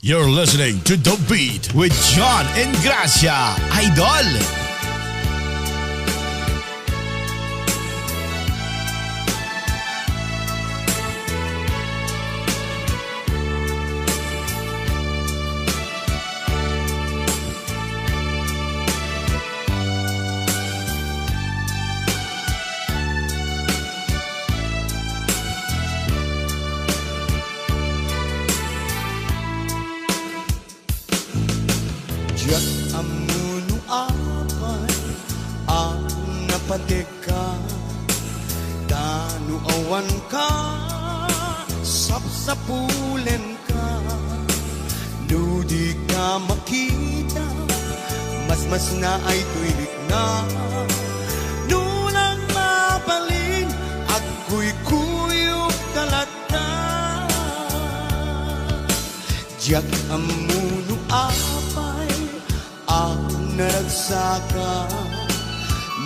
You're listening to The Beat with John and Gracia, Idol. Diyak amuno apay ang napatika, danu awan ka, sapsapulen ka, nudi ka makita, mas na ay tuwilik na, nunang mapalin, ako'y kuyog talata. Diyak amuno apay ang naragsaka,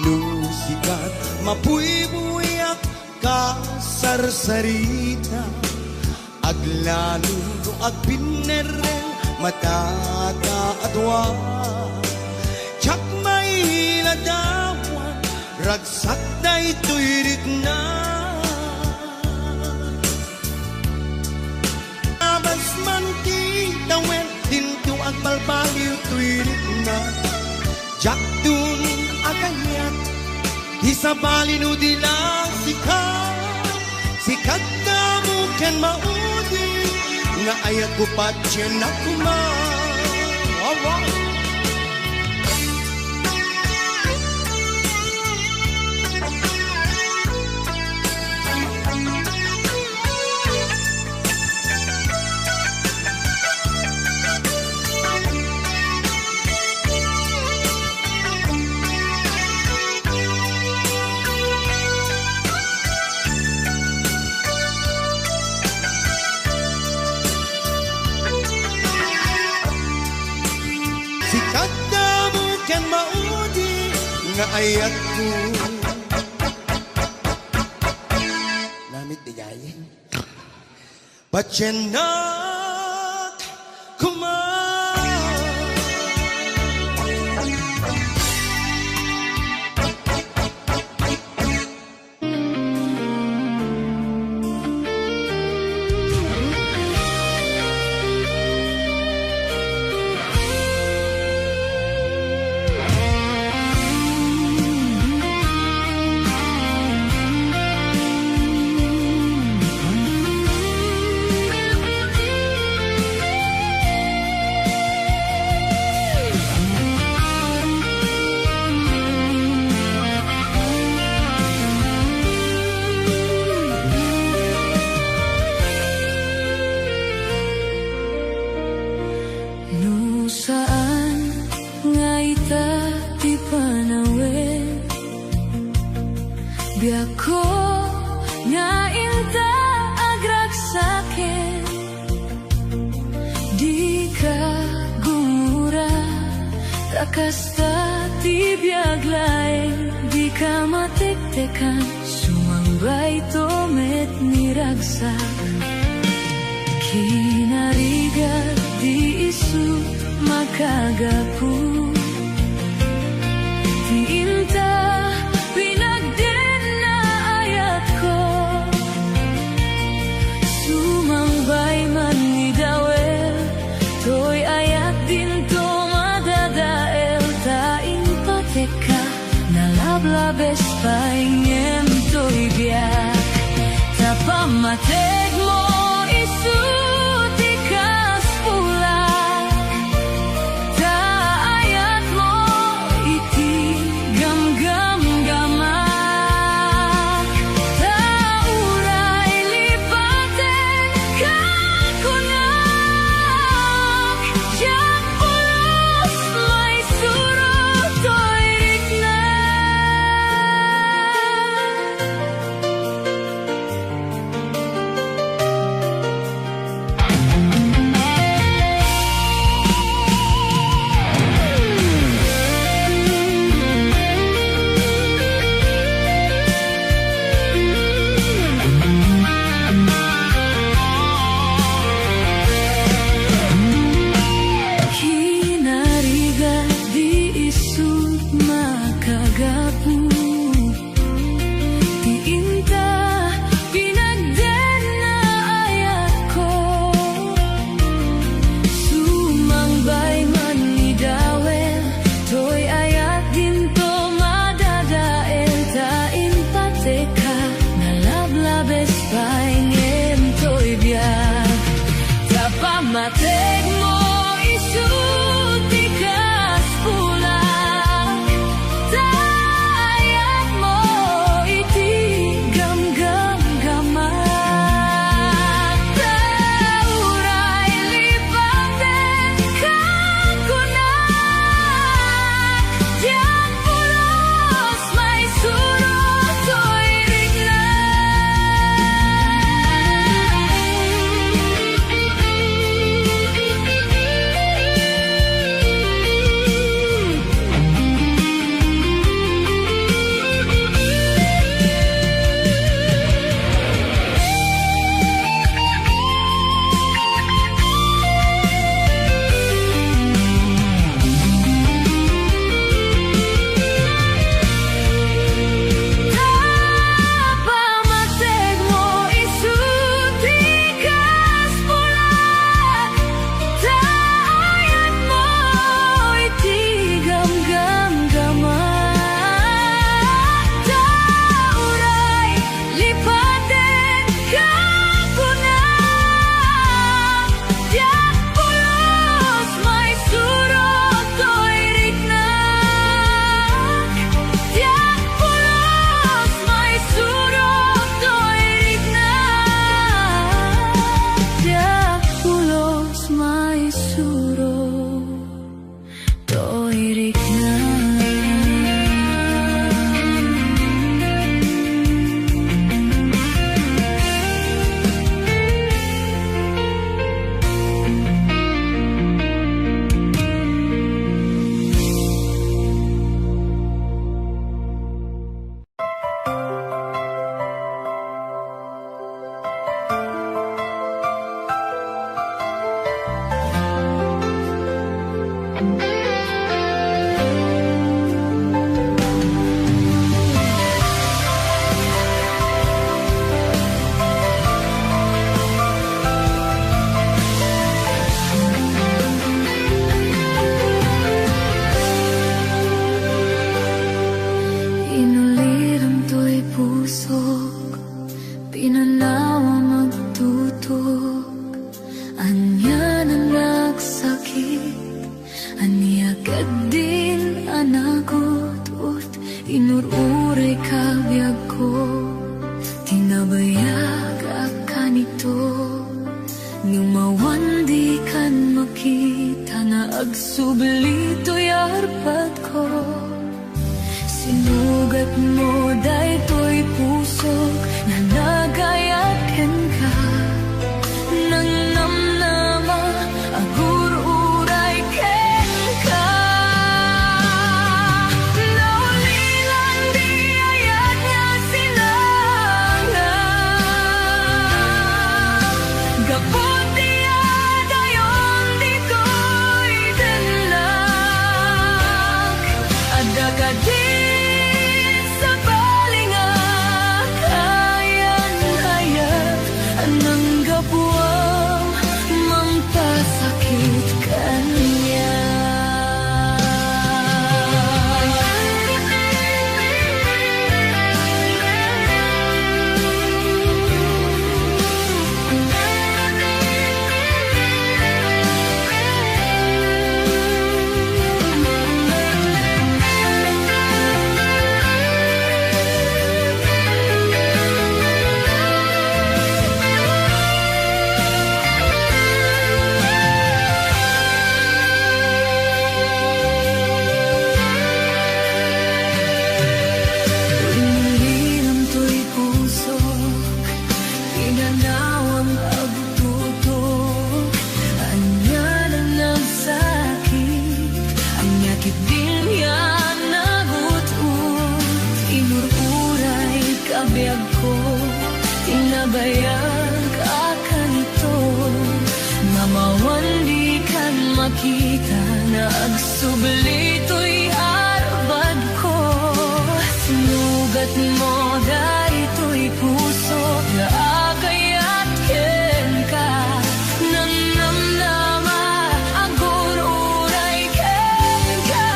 nusikat mapuy-buyak ka sarsarita, aglaluno ag pinereng matataadwa, tsak may hiladawan, ragsak na ito'y na. Abas man titawen, dinto ang balbaliw tuwirik na, jak dun agayat, isabali no dilang sikat na muken maudi, nga ayat ko pa dyan na kuma. Alright. Sikat na muken maudi, nga ayat ko. Namit diyayin patyanak kumay. Saan nga ita di panawin, biyak ko nga inta agragsakin, di ka gumura, takasta ti biag lain, di ka matiktekan, sumangbay tomet ni ragsak, kinarigat di isu makagapu, di inta pinagden na ayat ko, sumangbay man ni dawel, to'y ayat din to madadael, tain pateka, nalablabes paingem to'y biyak, tapamateg mo isu. mateg mo isut tikas pulak tayag mo iti gamgam-gamat tauray lipaten kakunak diyan pulos may surot to'y Pamateg mo isut tikas pulak tayag mo iti gamgam-gamat tauray lipaten kakunak diyan pulos may surot to'y riknak diyan pulos may surot to'y riknak diyan pulos may surot to'y riknak. Inuliram to'y pusok, pinanawa magtutok. Anya na nagsakit, anya din anagot ut inururay kabiyag ko. Tinabayag akan ito, numawan di kan makita na agsubli to'y arpat ko. Sinugat mo daytoy pusok na nagayaken ka nang namnama agur-uray ken ka. Naulilan di ayat nga sinangag gapot di adayon dito'y denlag adagadi sa balingak ayan-ayat anang gabuang mampasakit kanya. Inuliram to'y pusok, pinanawang agtutok. Anya na nagsakit, anya din yan nagutot. Inururay kabiyag ko, tinabayag akan ito. Namawan di kan makita na agsubli to'y arbad ko. Sinugat mo daytoy puso na agayat ken ka nang namnama agur-uray ken ka.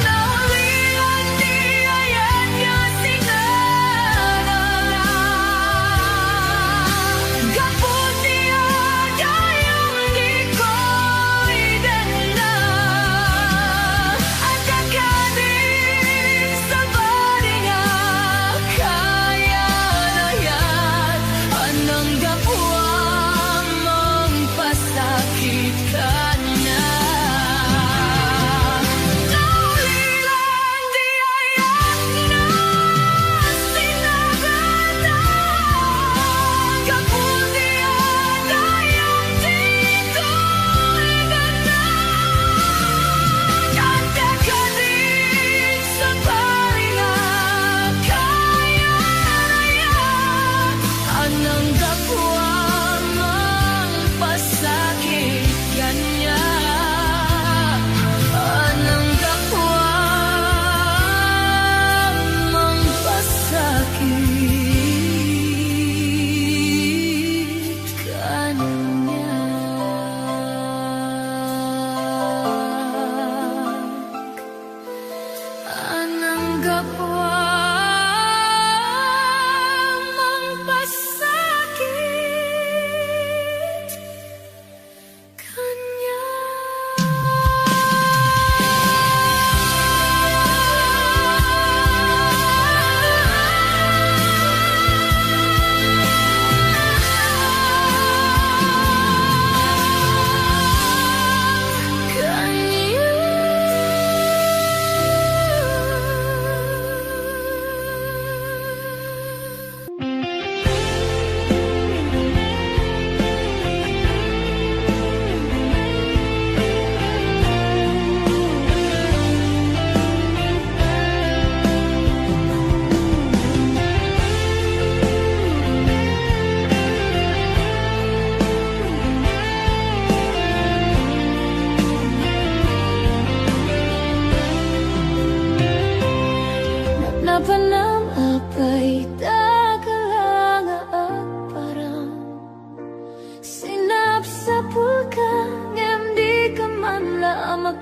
Naulilan di ayat nga sinangag gapot di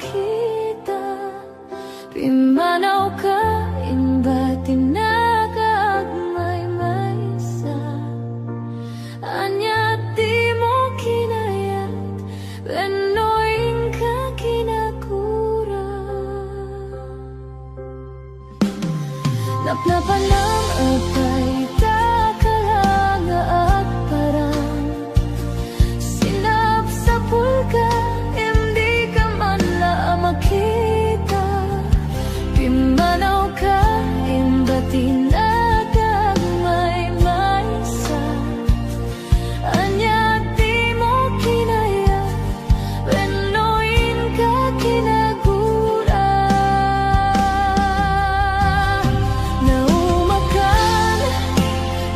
makita. Pimanaw ka, imba tinagagmay maysa. Anya di mo kinayat, benoin ka kinakura. Naplapanam atay takalanga at parang sinap sa pulga, hindi ka man la makita. Pimanaw ka, imba tinagagmay maysa. Anya di mo kinayat, benoin ka kinagura. Naumakan,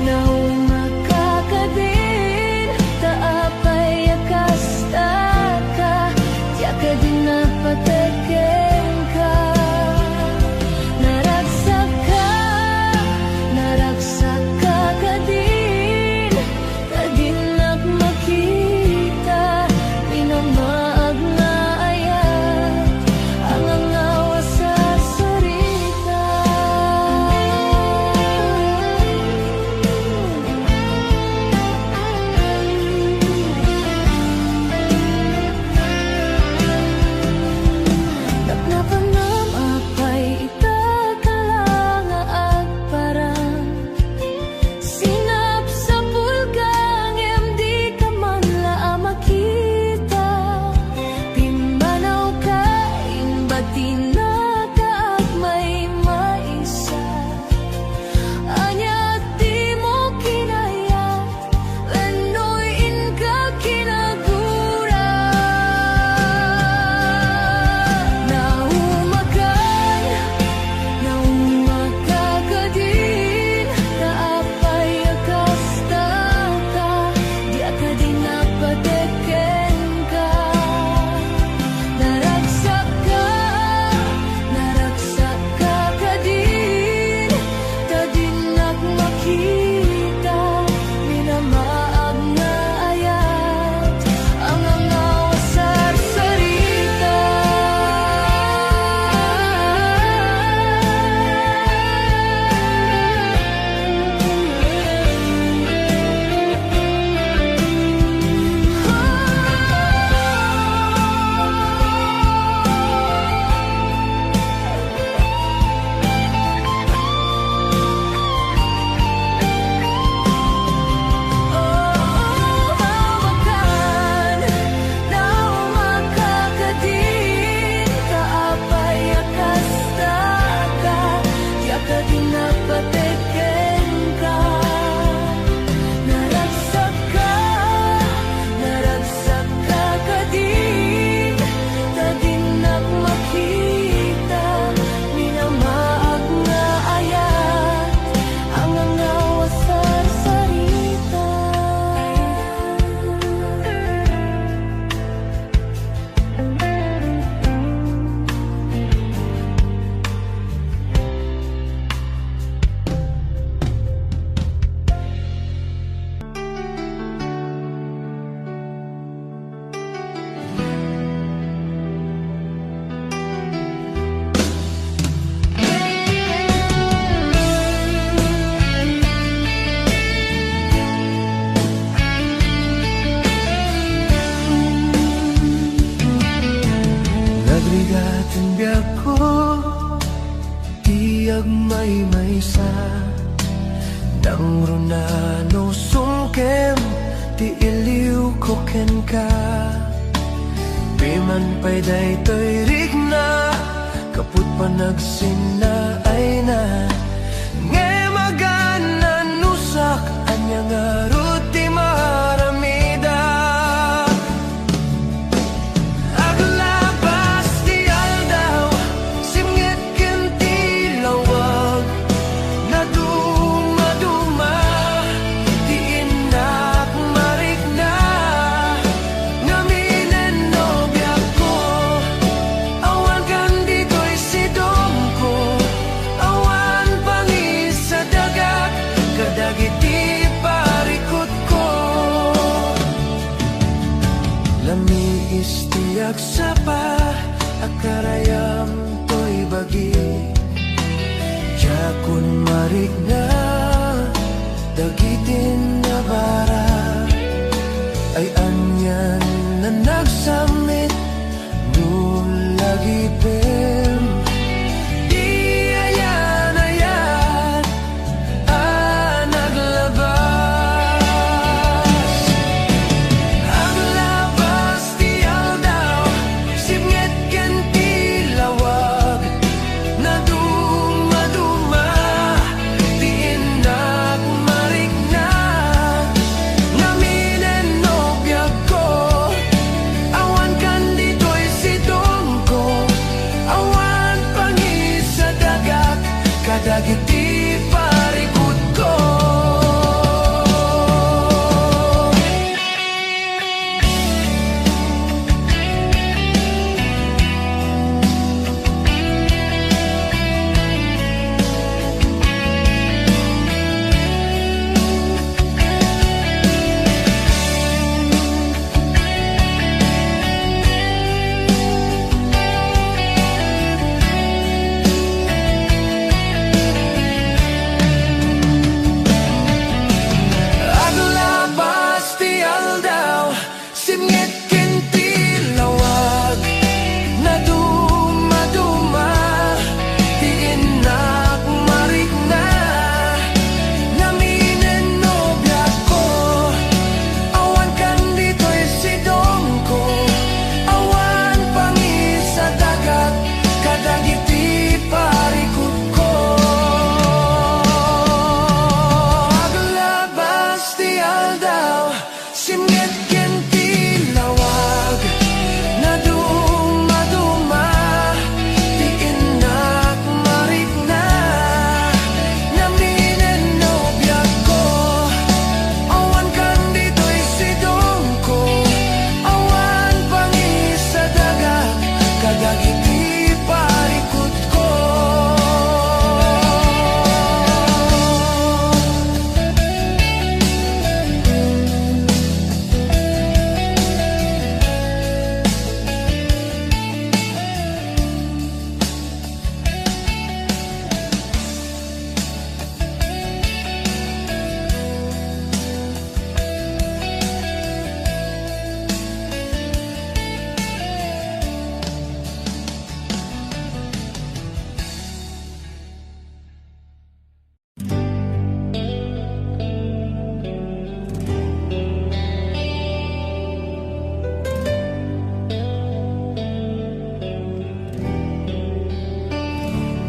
naumakakadin, taapay akasta ka, tiya ka din napateken ka. Naragsak ka kadin, kadinak makita. Pinamaag na ayat, ang angawa sa sarita. Naplapanam apay itakalanga at parang sinap sa pulgang, di ka man la makita. Pimbanaw ka, imba tinagagmay maysa. Anya di mo kinayat, benoin ka kinagura. Naumakan, naumakakadin, taapay akasta ka, diya ka din napateken ka. Naragsak ka kadin, kadinak makita. Minamaag na ayat, ang angawa sa sarita. Naumakan, naumakakadin, taapay akasta ka, tiya ka din napateken ka. Naragsak ka kadin, kadinak makita. Minamaag nga ayat, ang angawa sa sarita. Nagrigatin biyak ko, tiyag maysa. Nang runano sungkem, ti iliw ko ken ka. Piman pa'y daytoy rigna, kaput pa nagsina ay na. Ngay maganan nusak, anya nga ruti maramida. Aglabas ti aldaw, simngit ken ti lawag. Naduma-duma, ti inak marikna. Ngaminen nobya ko, awan kan dito'y sidong ko. Awan pangis sa dagat, kadagiti parikot ko. Lami istiyag sapa, akarayam to'y bagi. Yakun marigna dagitin na bara ay anyan na nagsamit nulagi pem. Di ayan ayan naglabas. Ang labas tiyaw daw simnget ken tilawag na dumaduma diin na marigna naminen nobya ko awan kan dito'y sidong ko awan pangis sa dagat kadagiti parikot ko. Aglabas ti aldaw simngit ken tilawag na dumaduma diin na marigna naminen nobya ko awan kan dito'y sidong ko awan pangis sa dagat kadagiti parikot ko. Aglabas ti aldaw simngit ken tilawag na dumaduma diin na marigna naminen nobya ko awan kan dito'y sidong ko awan pangis sa dagat kadagiti parikot ko.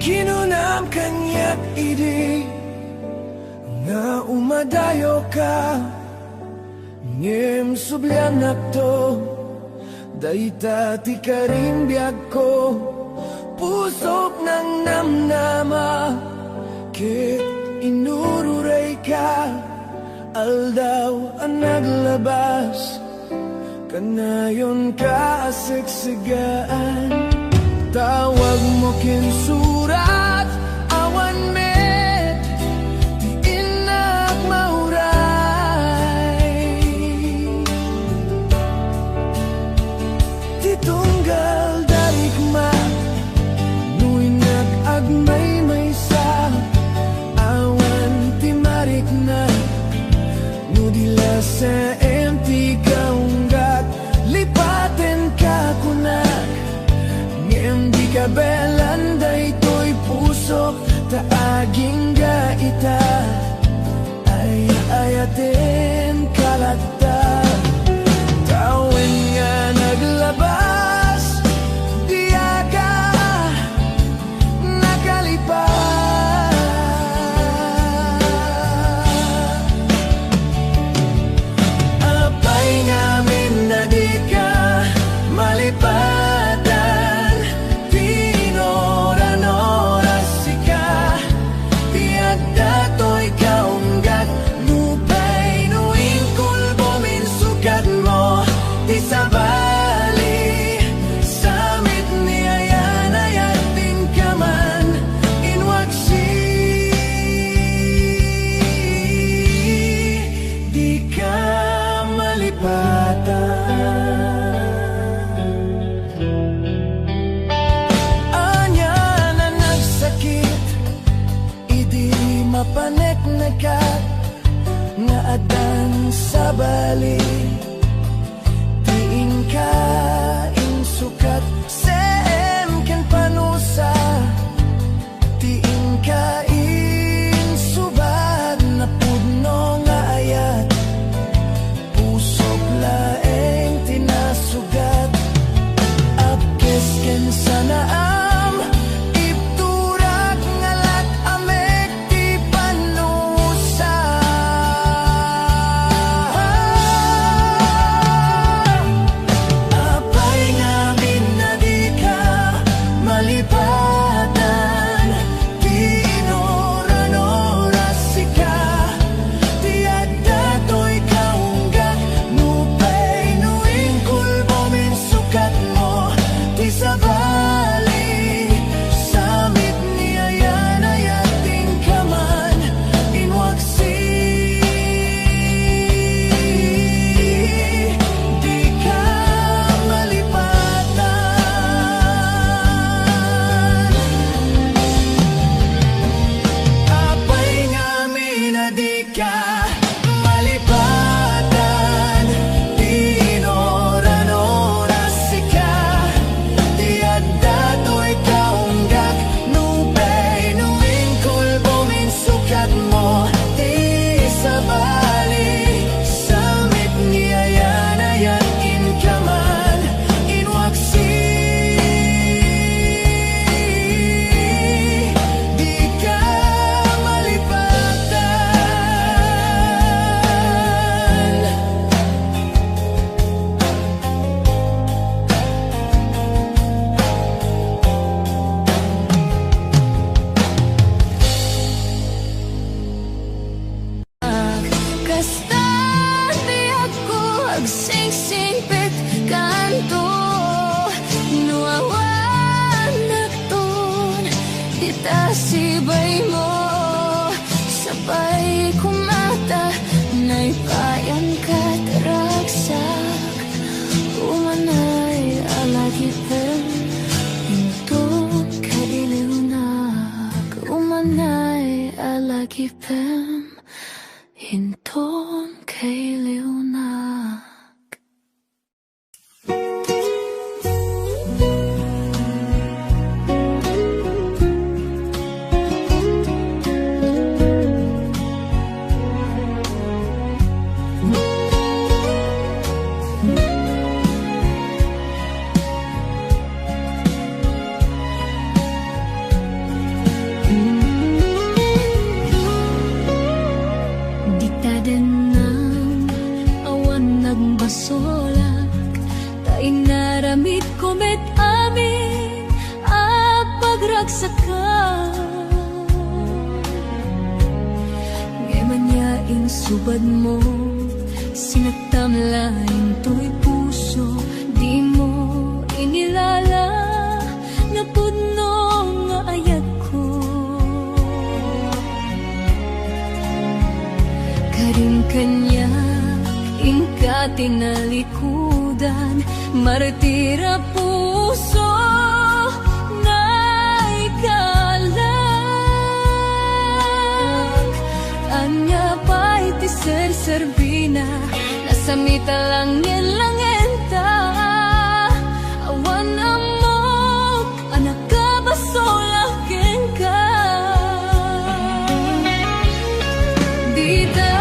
Kinunam kanyak idi nga umadayo ka ngem sublyanak to dayta ti karimbyag ko pusok ng namnama kit inururay ka aldaw ang naglabas kanayon ka asigsigaan. Tawag mo kin surat awan met di inak mauray di tunggal darigma nuy nag-agmay may sa awan ti marigna no dila sa empty kaunggat lipaten ka kunat di kabelan daytoy pusok taaging gaita ay ayaten kalagta tawin nga naglabas diya ka nakalipas apay ngamin na di ka malipad tasibay mo, sabay kumata, naipayan ka taragsak, umanay alagipan, hinton kailiwnag, umanay alagipan, hinton kailiwnag. Basolak, tayo naramit ko met amin at pagragsakan. Ngayon yaing subad mo, sinagtamlain to'y puso, di mo inilala na pudno nga ayat ko. Karing kanya ingka tinalikudan, martira puso na ikalag. Anya pa iti ser-serbina, nasamita lang nilang enta. Awan amok, anak ka basolakin ka. Dita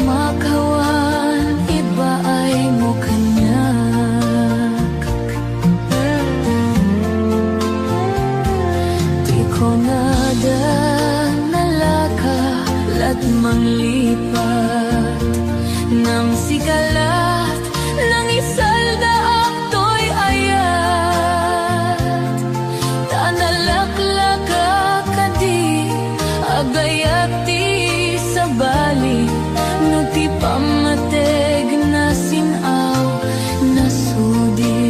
makawan, iba ay mo kanya. Di ko nada nalakalat manglipat nang sikalat ng isalda akto'y ayat. Tanalaklaka kadi agayat ti sa bali, no ti pamateg na sinaw na sudi.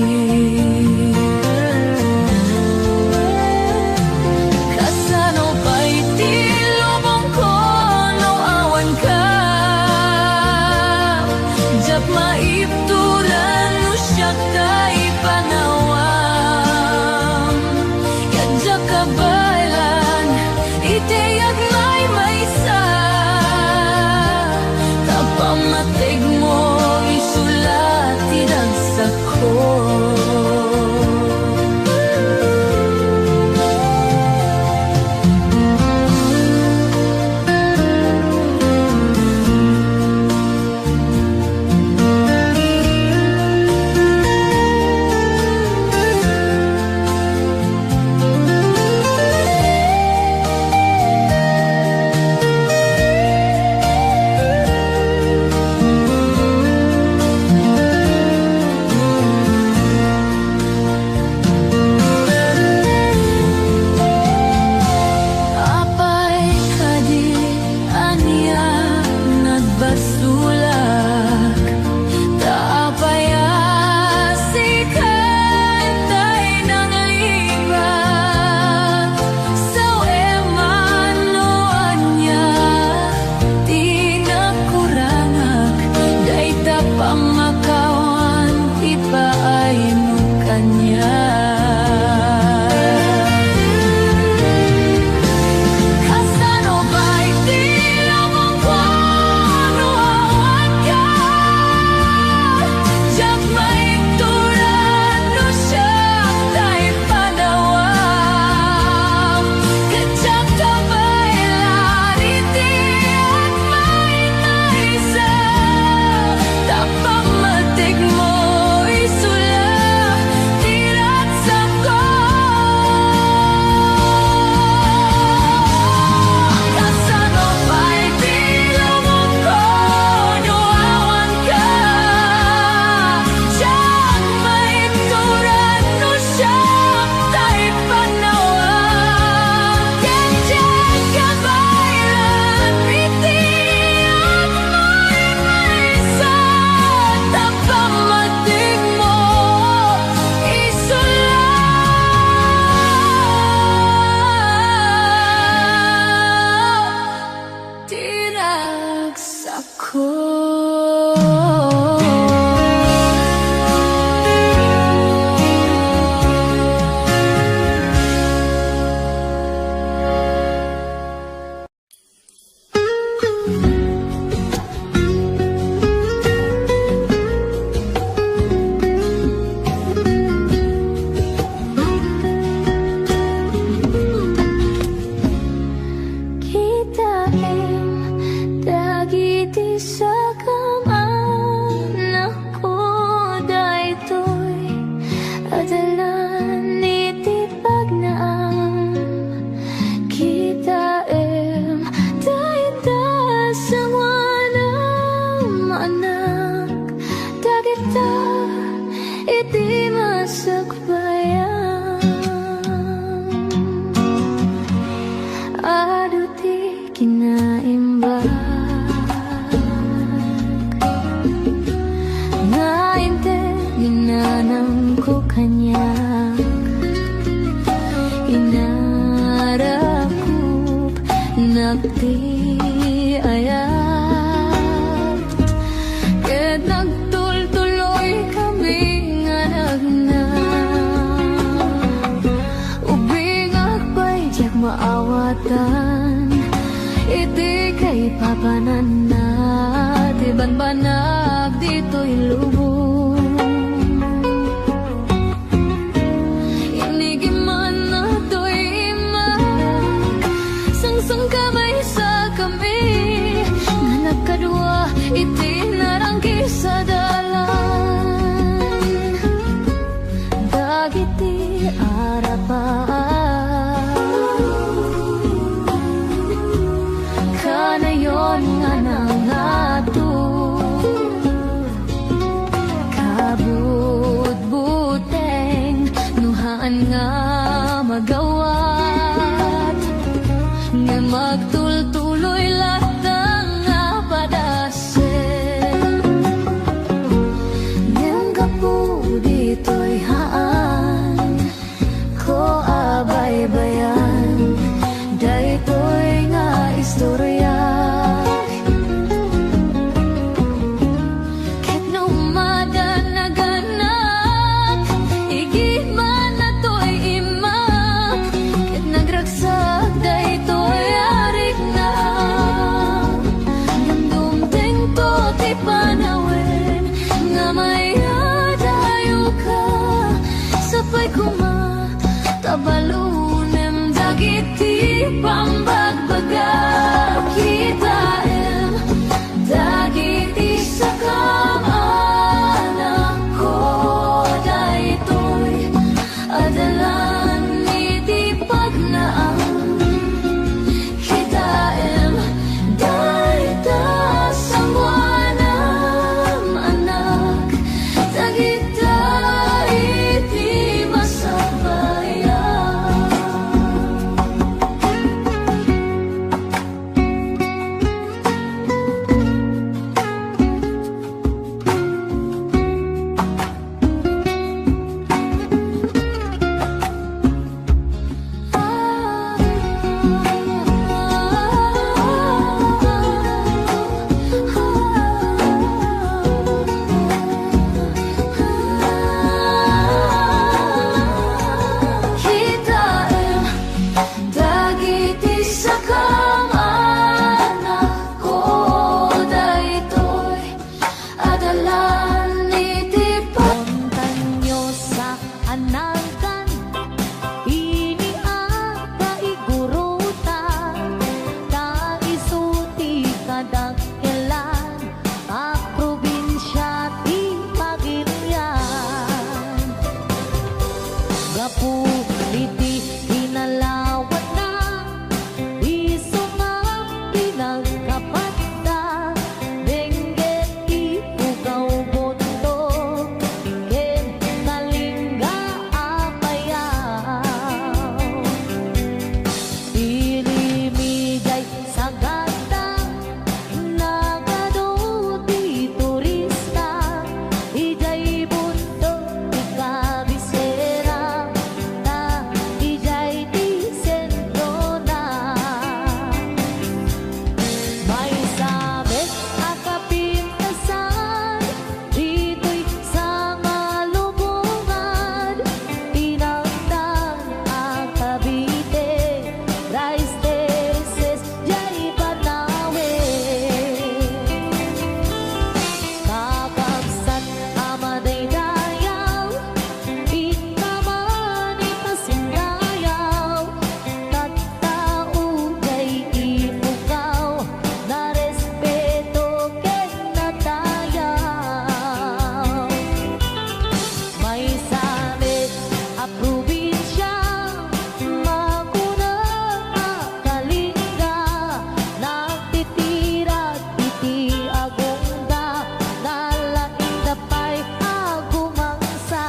Kasano pa'y ti lubong ko no awan ka, jap maipturan no siya kay panawam. Yadya kabaylan iteyag may maysa, tapamatig mo isulat tinagsak ko. Apay kadi aniya nagbasulak, taapaya sikantay ng libat. Sa eman no anya di nakurangak, day tapang makawan iba ay mo kanya. Kasano ba'y di lamang ko no awan ka, jap maikturan no siya tay panawam. Kajak kabaylan iti at may naisa, tapamatig mo isulat tinagsak ko. Kasano ba'y di lamang ko no awan ka, jap maikturan no siya tay panawam. Kajak kabaylan iti at may maysa, tapamatig mo isulat tinagsak ko. Kita dagiti sa kaman ako daytoy adalan iti pagnaam. Kita dayta sa wanam anak, dagita iti masagbayan. Adu ti kinaimbag, nainte ginanam ko kanyak, inarakup nagti ayat. Ket nagtultuloy kami nga nagnak, ubing akbay diyak maawatan, iti kay papanan na tiban banag dito'y lubong. Inigiman na to'y imak, sangsang kamay sa kami, nga nagkadwa Alan iti pontanyo sa anagan, ini aka igurutan, kaisuti kadakkelan, a probinsya ti Pagirian. Gapu iti hinalawat na, iso nga pinagkapada, benggit ipugaw boto, ken kalingga apayaw. Ilimigay sa gata, nagado di turista, ijay bunto ti kabisera, ta ijay ti sentro na. May sabit akapintasan, dito'y sa malubungan, tinagdan ang Cavite, rice terraces, jay panawin. Kakabsat amaday dayaw, ikaman ikasindayaw, tattao jay ipukaw, na respeto ken natayaw. May sabit a probinsya, maguna kalingga, nagtitirat iti agungga, nalaing dapay agumangsa.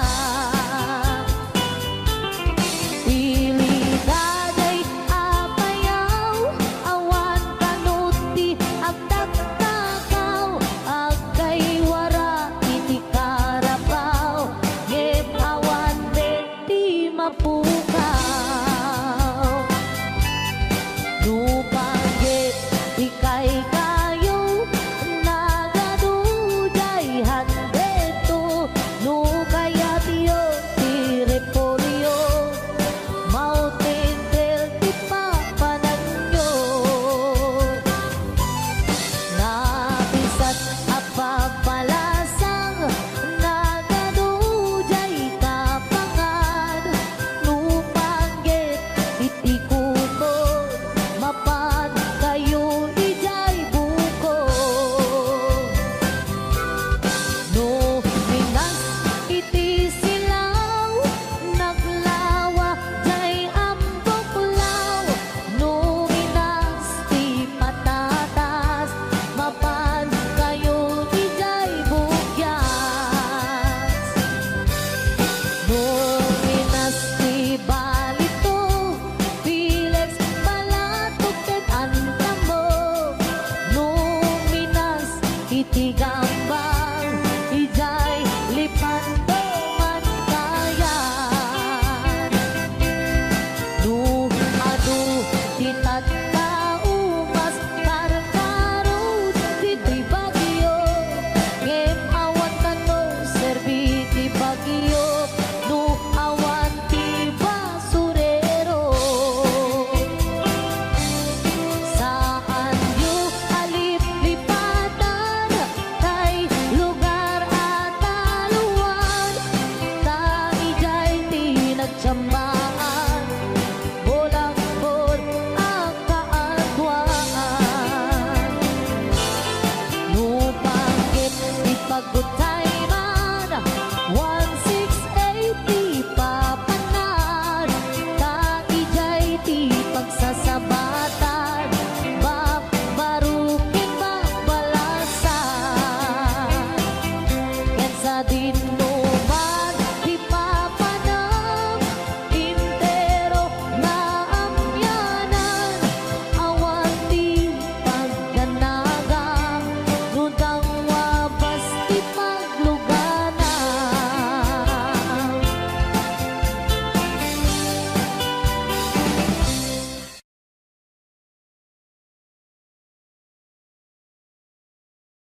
Ilidaday apayaw, awan kanuti agtaktakaw, agkay wara iti karabaw, ngem awan beti mapukaw. Nupagit ikay kayo, nagadujay handeto, nukayat iyo ti repolyo, mountain del ti papanagyo. Napisat apagpalasang, nagadujay kapangan, nupanggit iti kukod, mapan kayo ijay bukod. No minas iti silaw, naglawa jay ambuklaw, no minas ti patatas, mapan kayo ijay bugyas. No minas ti balito, Felix balatok ket antamo, no minas iti gambang, ijay lipando man kayan. No adu ti tattaumas, karkarot dito'y bagyo, ngem awan kano serbi ti bagyo, no awan ti basurero. Saan yu alip-lipatan, kay lugar at taluan, ta ijay ti nagtsambahan, bolak-bol ang kaagwaan. Nupanggit ipagutay man, 1680 papanan, ta ijay ti pagsasabatan, babarukin babalasan. Ken sa dinuman ti papanang, intero na amyanan, awan ti pagdanagang, nudang wabas ti pagluganan.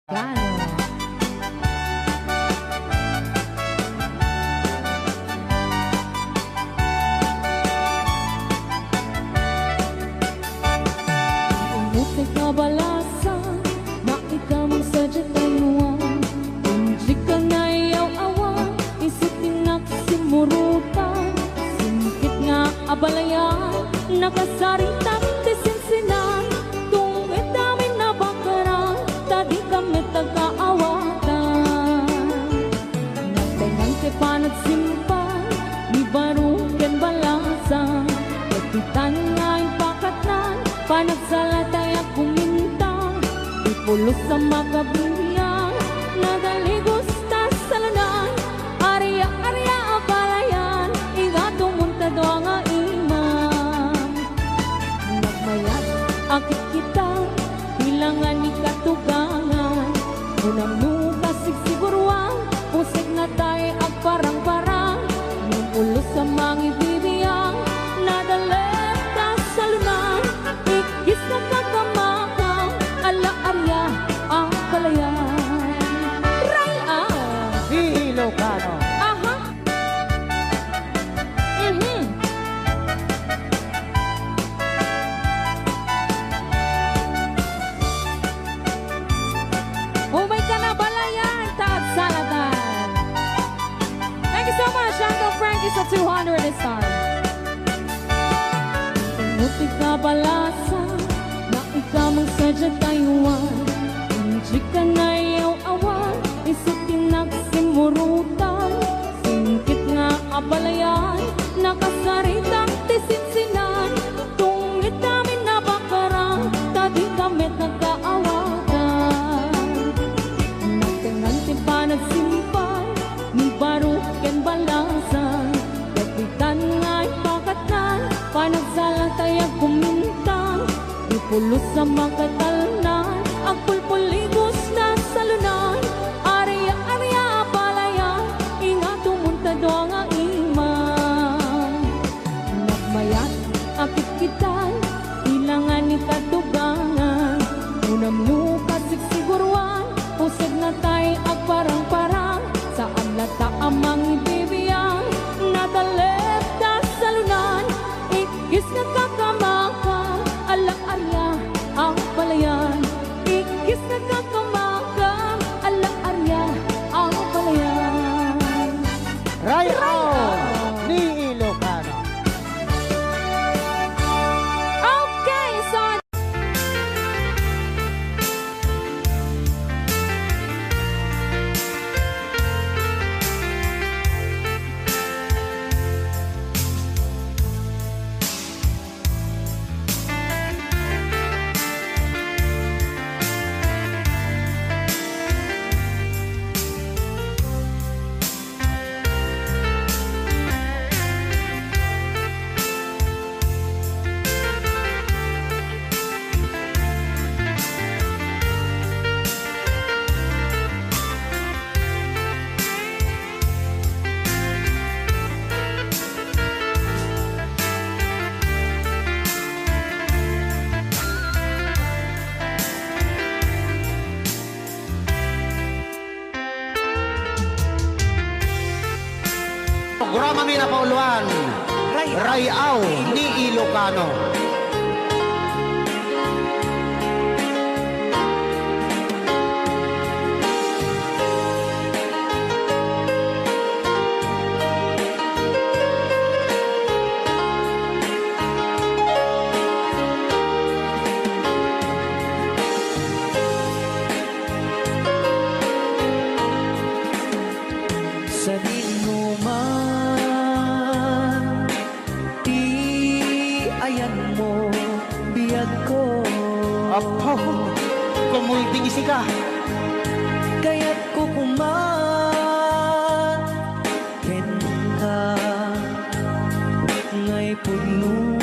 Claro. pulos sa makabiyang, nagaligos ta sa lanan, arya-arya abalayan, ingato muntado nga imam. Nagmayat, akit kita, hilangan ni katugangan, unang nukas sigsiguruan, pusig na tayo ang parang-parang, nung pulos sa mga ibibiyang, nadalip ka sa lunan, ikis na kakamakang, ala-arya ang palayan. Ray Di Ilocano. aha, Umay ka na balayan, taag salatan. Thank you so much, Uncle Frankie sa 200 this time. Muti ka balasa, na ikaw mong sadya tayuan. Hindi ka na iyaw awan, isutin nagsimurutan. Singkit nga abalayan, nakasaritang tisinsinan. Tungit namin na bakarang, tadi kami nagkaawagan. Nakanganti pa nagsimpay, ni baruken balasan. Kapitan nga'y pakatan, panagsalang tayag kumintang. Ipulos sa mga talnan, ang pulpuligos na salunan. Arya-arya palayan, ingato muntado nga imam. Nagmayat, akit kitan, ilangan ni katugangan. Unam nukas sigsiguruan, pusag na tayo ang parang-parang. Saan lata amang ibibiyang, natalip ka sa lunan. Ikis na kakamakang, ala-arya ang palayan. Ikis na kakamakang, ala-arya ang palayan. Rayo ni Ilocano. Okay, so Programa ni Napauluan. Rayaw ni Ilocano. Sa dinuman, ayan mo, biyag ko. Apo, kumulting isi ka. Kaya't ko ken ka ngay puno.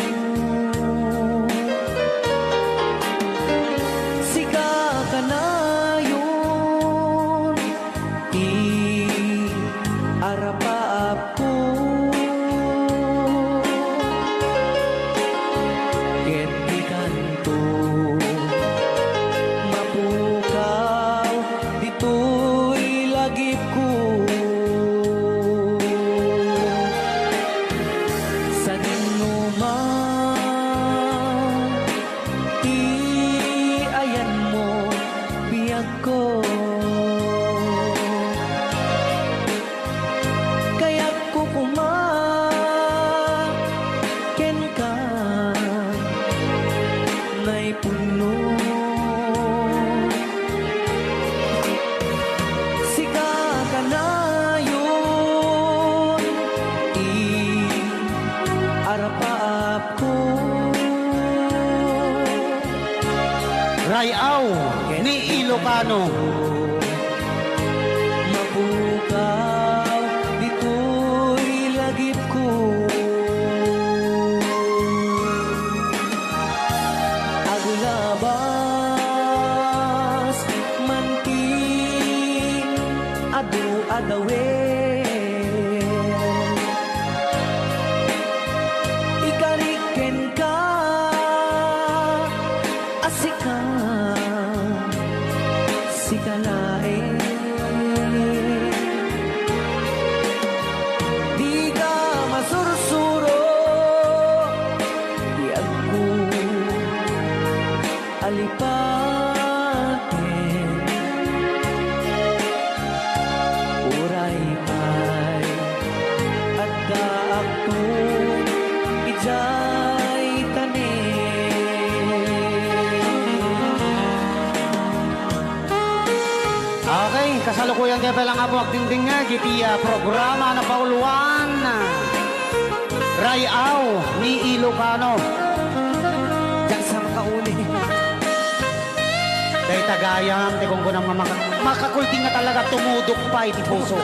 Siga ka na yun, arapaap ko. Ket di kanto, mapukaw, dito'y lagip ko. Sa dinuman, ayan mo, biyag ko. Kaya't ko ken ka ngay puno. Siga ka na Ilocano. Mapukaw, dito'y lagip ko. Agulabas, manti, adu-adawen. Ikariken ka, asika, sikalain. Di ka masursuro, di ako alipatin. Uray pa'y at daakto, ijay tanin. Okay, kasalukuyan kaya palang abuak dingding nga, gitiya programa na pauluan. Rayaw ni Ilocano. Diyan sa makauli. Kay tagayam, te kung kunang makakulting na talaga tumudok pa iti puso.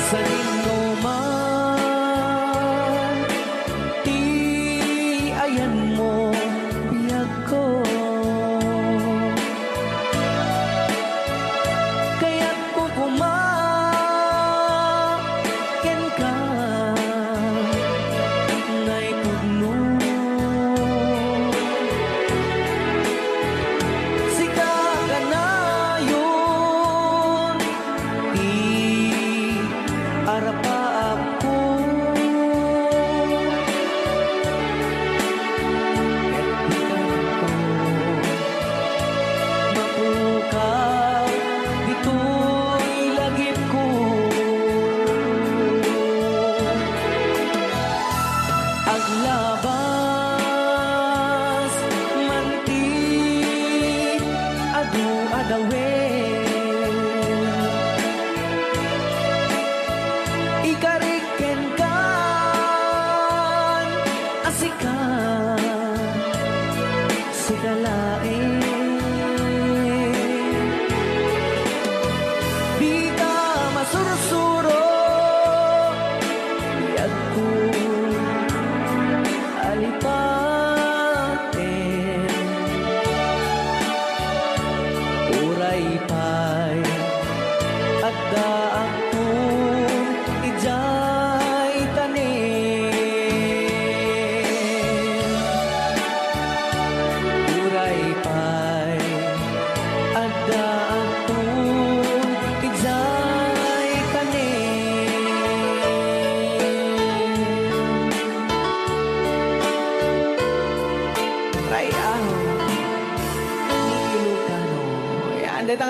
Sa lino man, ti ayan mo, biyag ko. Kaya't kukumakin ka, nga'y pugno. Sika ka na yun, arapa ako. Mapukaw, dito'y lagip ko. Aglabas, manti, adu-adawen. Ikariken kan, asika, sikalain. Di ka masursuro, biyag ko alipatin. Uray pa'y at daang kong ijay tanin. Uray pa'y at daang kong ijay tanin. Rayaw ni Ilocano. Yan, dito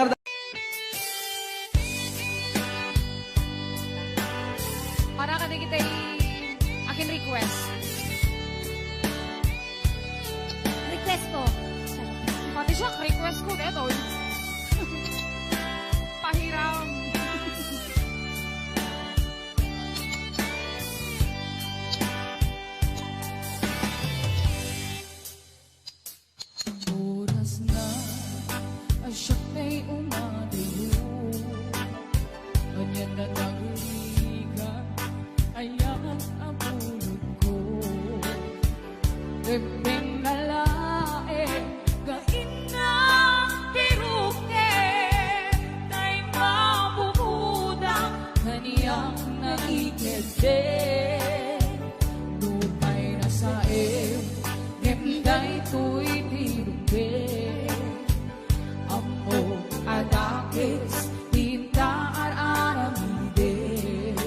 Para ka kita akin request. Request ko. Pati siya, request ko. Ito. Pahiram. Oras na ay siya ay umatiyo. Ganyan na nagrigan, ayan ang pulot ko. Ibing nalae, gain na piruke, tay mabubudang kaniyang nangikete. Lupay na sa iyo, himday to'y piruke. Amo adakis, tintaan aramide.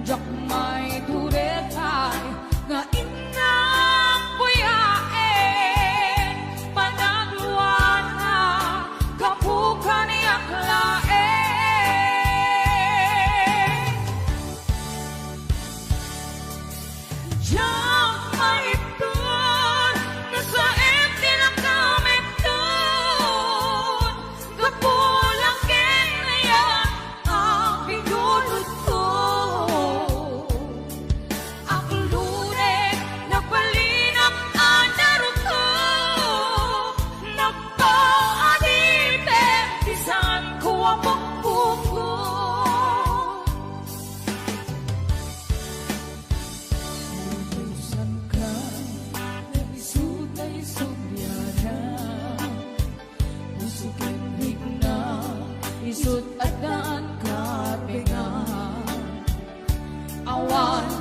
Jak may turekay, nga inang buyae. Panagluan na, kapuka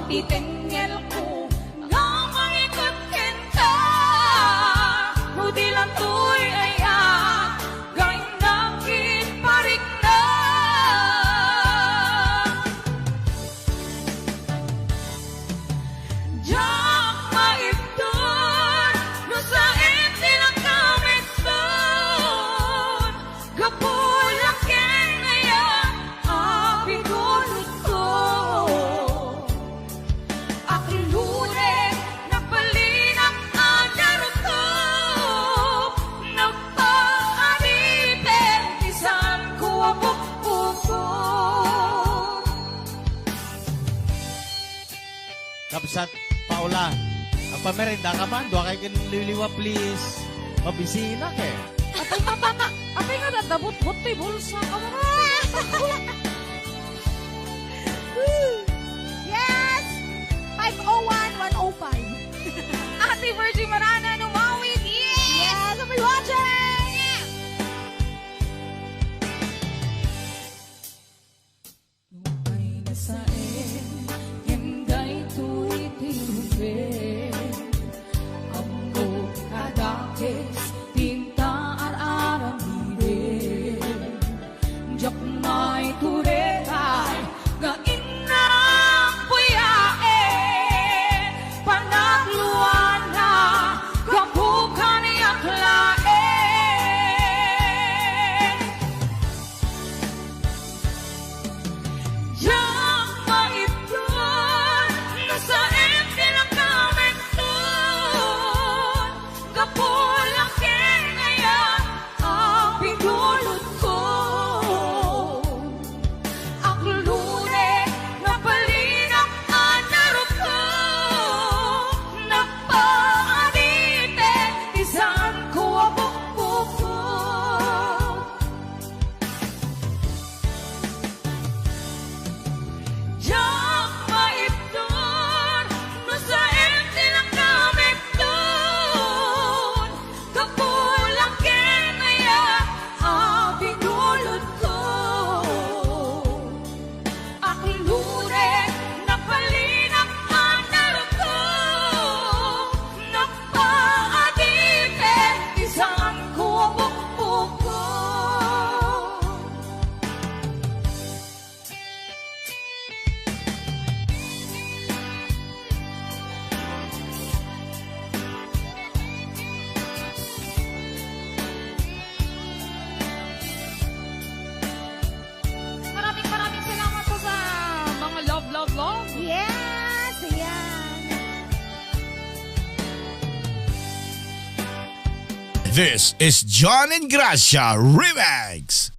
pitengel ko nga mangikot kenta hudi lang tuy aya gain nakit parik na jak maipton no sa iti lang kamit doon gapulak ken aya apigulot ko akilure napalinak anarot ko nagpaariten isan ko apukpuko Kapsat, Paula, ang pamerenda ka man, doon kayo liliwa please. Mabisina ke. apay nga dadabot-bot ti bulsa ka mo Yes! 501-105. Ate Virgie Marana numawid Yes! I'll watching! Ay nasain, hinday tuy tirupe. Ambo kadakes, tinta ar-aram hide. Jak may turetay, ga inang puyae. Panagluan na, gabukan yaklae. Yang maipon nasa ente lang kamit doon kapulak kaya ang pindulot ko aklure napalinak anarot ko nagpaanite isan ko abukbuk ko jak maipton no sa ente lang kamit doon kapulak kaya ang pinulot ko aklure napalinak anarot ko nagpaadite isan ko abukbuk ko Maraming salamat po sa mga love. Yes! Ayan. This is John and Gracia Remix.